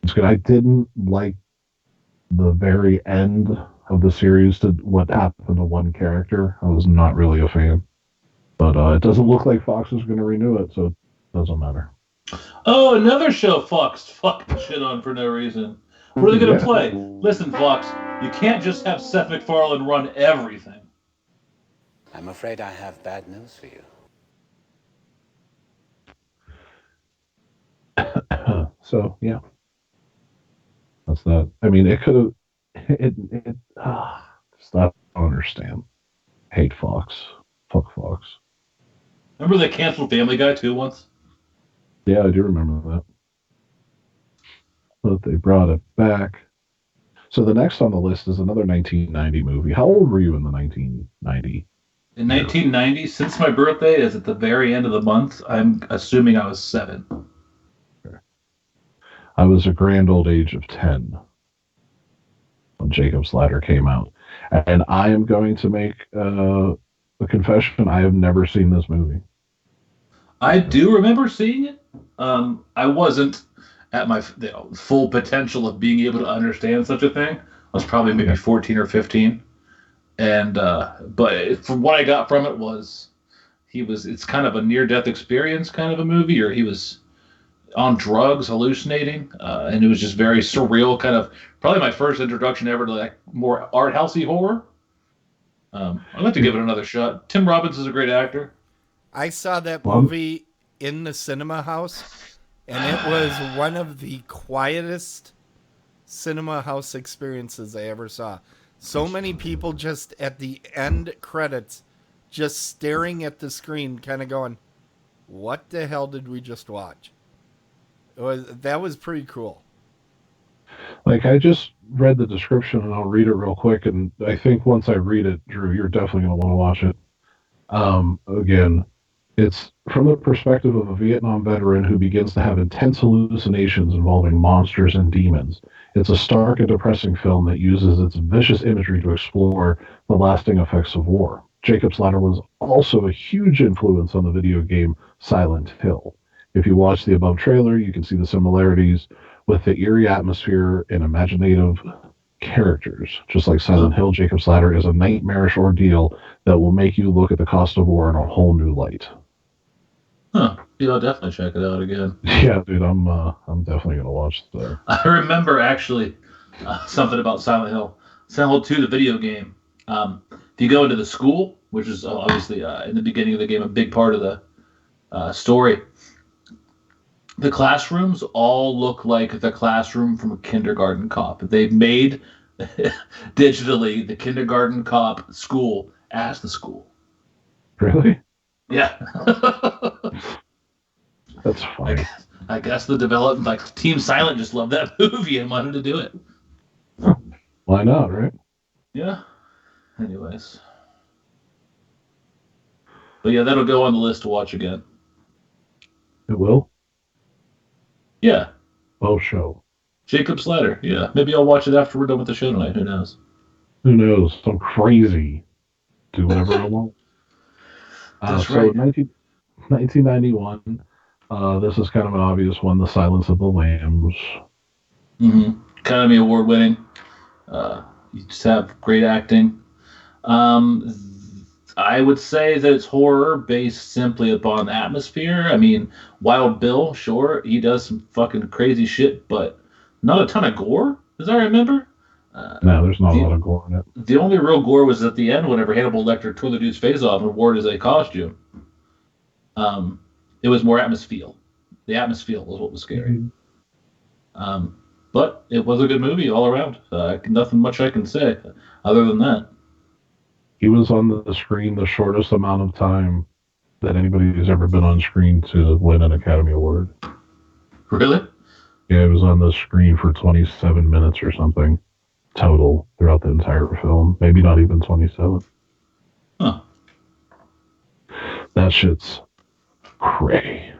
it's good. I didn't like the very end of the series to what happened to one character. I was not really a fan. But it doesn't look like Fox is going to renew it, so it doesn't matter. Oh, another show Fox fucking shit on for no reason. What are they going to play? Listen, Fox, you can't just have Seth MacFarlane run everything. I'm afraid I have bad news for you. So, yeah. That's that. I mean, it could have... just I don't understand. Hate Fox. Fuck Fox. Remember they canceled Family Guy, too, once? Yeah, I do remember that. But they brought it back. So the next on the list is another 1990 movie. How old were you in the 1990? In 1990, since my birthday is at the very end of the month, I'm assuming I was 7. Okay. I was a grand old age of 10 when Jacob's Ladder came out. And I am going to make a confession. I have never seen this movie. I do remember seeing it. I wasn't at my full potential of being able to understand such a thing. I was probably maybe 14 or 15, and but from what I got from it was it's kind of a near death experience kind of a movie, or he was on drugs, hallucinating, and it was just very surreal. Kind of probably my first introduction ever to like more art housey horror. I'd like to give it another shot. Tim Robbins is a great actor. I saw that movie in the cinema house, and it was one of the quietest cinema house experiences I ever saw. So many people just at the end credits, just staring at the screen, kind of going, "What the hell did we just watch?" That was pretty cool. Like, I just read the description, and I'll read it real quick. And I think once I read it, Drew, you're definitely going to want to watch it. Again, it's from the perspective of a Vietnam veteran who begins to have intense hallucinations involving monsters and demons. It's a stark and depressing film that uses its vicious imagery to explore the lasting effects of war. Jacob's Ladder was also a huge influence on the video game Silent Hill. If you watch the above trailer, you can see the similarities with the eerie atmosphere and imaginative characters. Just like Silent Hill, Jacob's Ladder is a nightmarish ordeal that will make you look at the cost of war in a whole new light. Huh. Yeah, I'll definitely check it out again. Yeah, dude, I'm definitely gonna watch that. I remember actually something about Silent Hill. Silent Hill 2, the video game. If you go into the school, which is obviously in the beginning of the game a big part of the story, the classrooms all look like the classroom from a Kindergarten Cop. They made digitally the Kindergarten Cop school as the school. Really? Yeah. That's funny. I guess the development, like Team Silent, just loved that movie and wanted to do it. Why not, right? Yeah. Anyways. But yeah, that'll go on the list to watch again. It will? Yeah. Oh, show. Jacob's Ladder. Yeah. Maybe I'll watch it after we're done with the show tonight. Who knows? Who knows? I'm crazy. Do whatever I want. That's so right. 1991, this is kind of an obvious one, The Silence of the Lambs. Mm-hmm. Academy Award winning. You just have great acting. I would say that it's horror based simply upon atmosphere. I mean, Wild Bill, sure, he does some fucking crazy shit, but not a ton of gore, as I remember. No, there's not a lot of gore in it. The only real gore was at the end whenever Hannibal Lecter tore the dude's face off and wore it as a costume. It was more atmosphere. The atmosphere was what was scary. But it was a good movie all around. Nothing much I can say other than that. He was on the screen the shortest amount of time that anybody who's ever been on screen to win an Academy Award. Really? Yeah, he was on the screen for 27 minutes or something total throughout the entire film. Maybe not even 27. Huh. That shit's cray.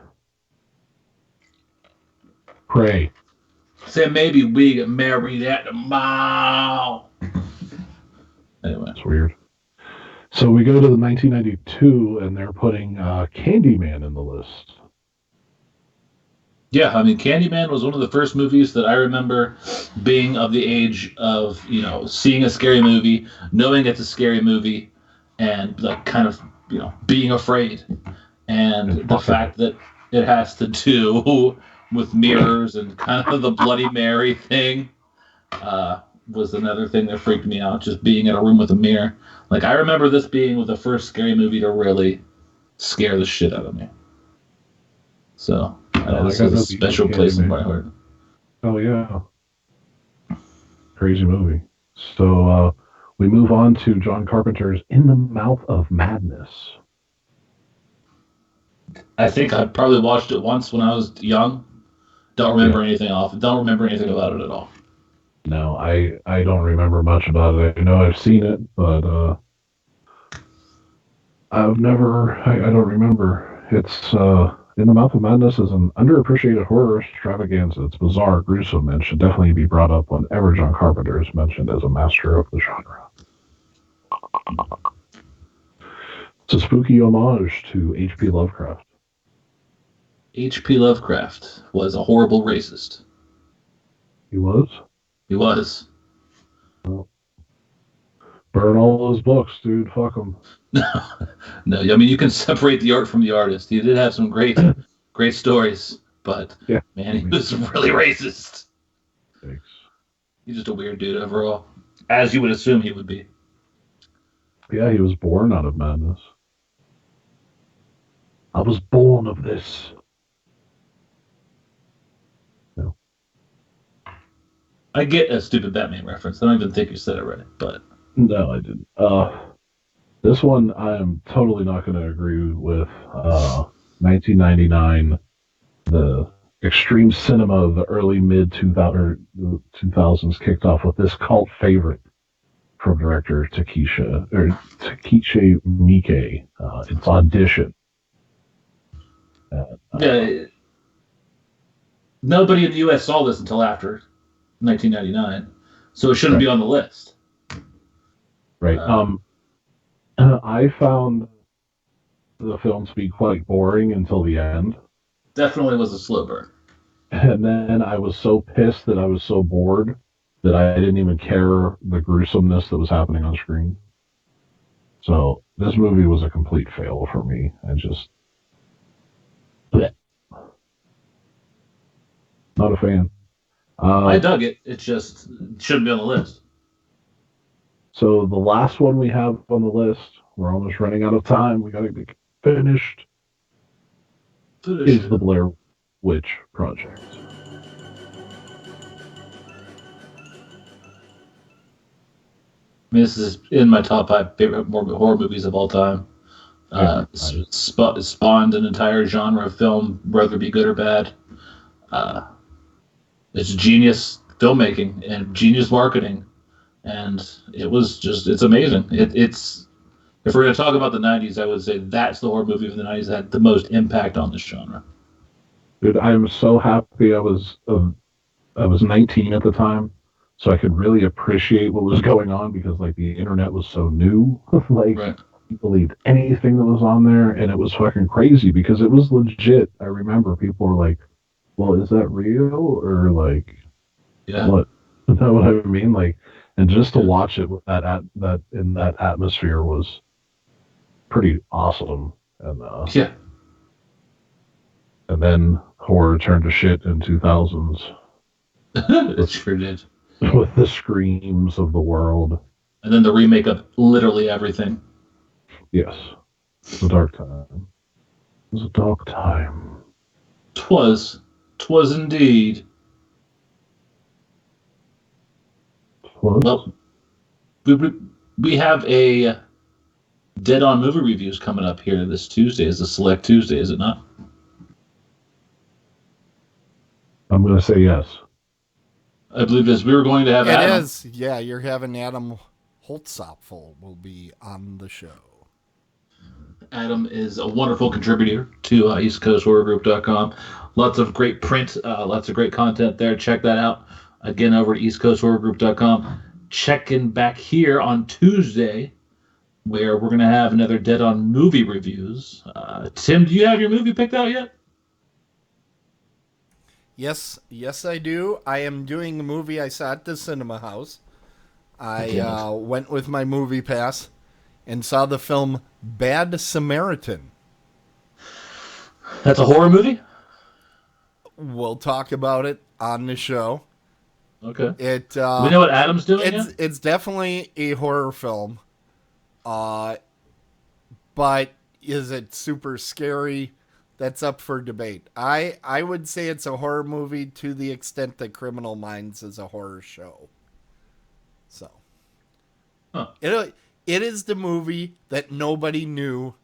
Cray. Say maybe we get married at the mall. Anyway. That's weird. So we go to the 1992, and they're putting Candyman in the list. Yeah, I mean, Candyman was one of the first movies that I remember being of the age of, seeing a scary movie, knowing it's a scary movie, and like kind of, being afraid. And the fact that it has to do with mirrors and kind of the Bloody Mary thing was another thing that freaked me out, just being in a room with a mirror. Like, I remember this being the first scary movie to really scare the shit out of me. So, this has a special place in my heart. Oh, yeah. Crazy movie. So, we move on to John Carpenter's In the Mouth of Madness. I think I probably watched it once when I was young. Don't remember anything Don't remember anything about it at all. No, I don't remember much about it. I know I've seen it, but I've never. I don't remember. It's In the Mouth of Madness is an underappreciated horror extravaganza. It's bizarre, gruesome, and should definitely be brought up whenever John Carpenter is mentioned as a master of the genre. It's a spooky homage to H.P. Lovecraft. H.P. Lovecraft was a horrible racist. He was? He was. Burn all those books, dude. Fuck them. No, I mean, you can separate the art from the artist. He did have some great stories, but Yeah. man, he was really racist. Thanks. He's just a weird dude overall, as you would assume he would be. Yeah, he was born out of madness. I was born of this. No. I get a stupid Batman reference. I don't even think you said it right, but No, I didn't. This one I am totally not going to agree with. 1999, the extreme cinema of the early mid 2000s kicked off with this cult favorite from director Takeshi Miike. It's Audition. yeah, nobody in the U.S. saw this until after 1999, so it shouldn't be on the list. Right. I found the film to be quite boring until the end. Definitely was a slow burn. And then I was so pissed that I was so bored that I didn't even care the gruesomeness that was happening on screen. So this movie was a complete fail for me. I just... bleh. Not a fan. I dug it. It just shouldn't be on the list. So the last one we have on the list, we're almost running out of time. We got to get finished. Is the Blair Witch Project. I mean, this is in my top 5 favorite horror movies of all time. Spawned an entire genre of film, whether it be good or bad. It's genius filmmaking and genius marketing, and it's amazing. It's if we're going to talk about the 90s, I would say that's the horror movie of the 90s that had the most impact on this genre. Dude, I'm so happy I was 19 at the time, so I could really appreciate what was going on because like the internet was so new. Like Right. you believed anything that was on there, and it was fucking crazy because it was legit. I remember people were like, "Well, is that real?" or like, Yeah. "What?" You know what I mean? Like, and just to watch it with that in that atmosphere was pretty awesome. And Yeah. and then horror turned to shit in 2000s It sure did. with the screams of the world. And then the remake of literally everything. Yes, the dark time. It was a dark time. Twas indeed. What? Well, we have a Dead On movie reviews coming up here this Tuesday. Is a select Tuesday, is it not? I'm going to say yes. I believe this. We were going to have It Adam. is. Yeah, you're having Adam Holtzapfel will be on the show. Adam is a wonderful contributor to EastCoastHorrorGroup.com. Lots of great print, lots of great content there. Check that out. Again, over at EastCoastHorrorGroup.com. Checking back here on Tuesday, where we're going to have another Dead On movie reviews. Tim, do you have your movie picked out yet? Yes, I do. I am doing a movie I saw at the cinema house. I went with my movie pass and saw the film Bad Samaritan. That's a horror movie? We'll talk about it on the show. Okay. It we know what Adam's doing yet? it's definitely a horror film. But is it super scary? That's up for debate. I would say it's a horror movie to the extent that Criminal Minds is a horror show. So, it is the movie that nobody knew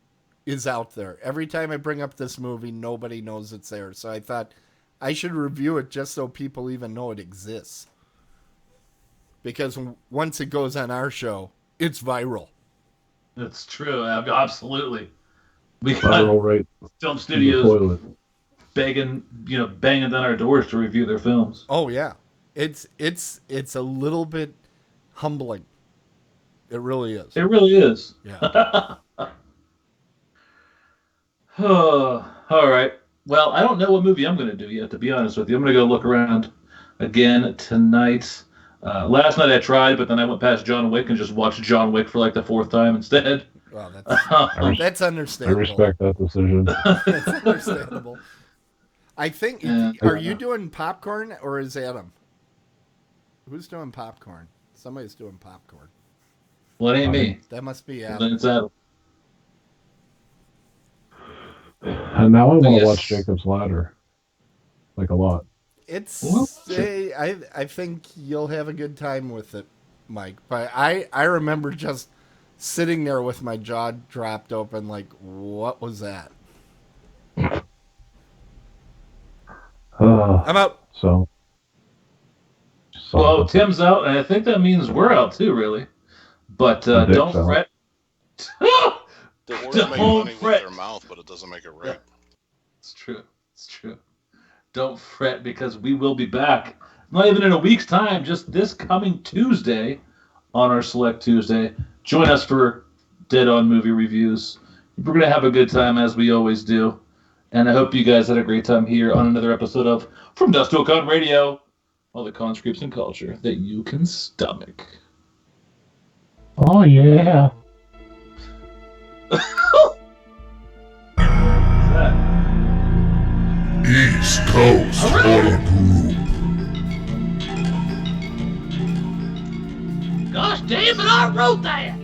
is out there. Every time I bring up this movie, nobody knows it's there. So I thought I should review it just so people even know it exists. Because once it goes on our show, it's viral. That's true. Absolutely. We got Viral right film in the studios toilet. banging down our doors to review their films. Oh yeah, it's a little bit humbling. It really is. It really is. Yeah. All right. Well, I don't know what movie I'm going to do yet, to be honest with you. I'm going to go look around again tonight. Last night I tried, but then I went past John Wick and just watched John Wick for like the 4th time instead. Well, that's I understandable. respect that decision. That's understandable. I think. Yeah. Are you doing popcorn or is Adam? Who's doing popcorn? Somebody's doing popcorn. Well, it ain't me. That must be Then Adam. it's Adam. And now I want to Yes. watch Jacob's Ladder. Like a lot. It's. Well, I think you'll have a good time with it, Mike. But I remember just sitting there with my jaw dropped open, like, what was that? I'm out. So. Well, Tim's out, and I think that means we're out too, really. But I think don't so. fret. The words Don't make money with fret. their mouth, but it doesn't make it right. It's true. It's true. Don't fret, because we will be back. Not even in a week's time, just this coming Tuesday on our Select Tuesday. Join us for Dead On Movie Reviews. We're going to have a good time, as we always do. And I hope you guys had a great time here on another episode of From Dusk to Con Radio. All the conscripts and culture that you can stomach. Oh, yeah. East Coast Horror Group. Gosh damn it, I wrote that!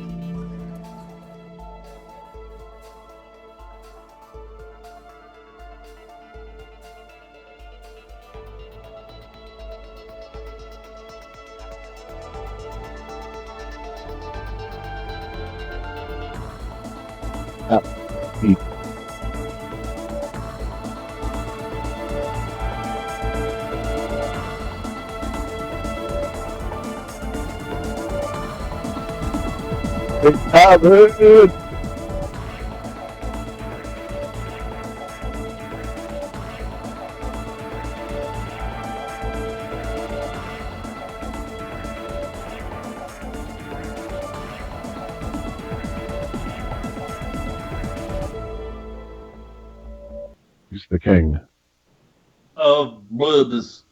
Dude. He's the king. Of brothers.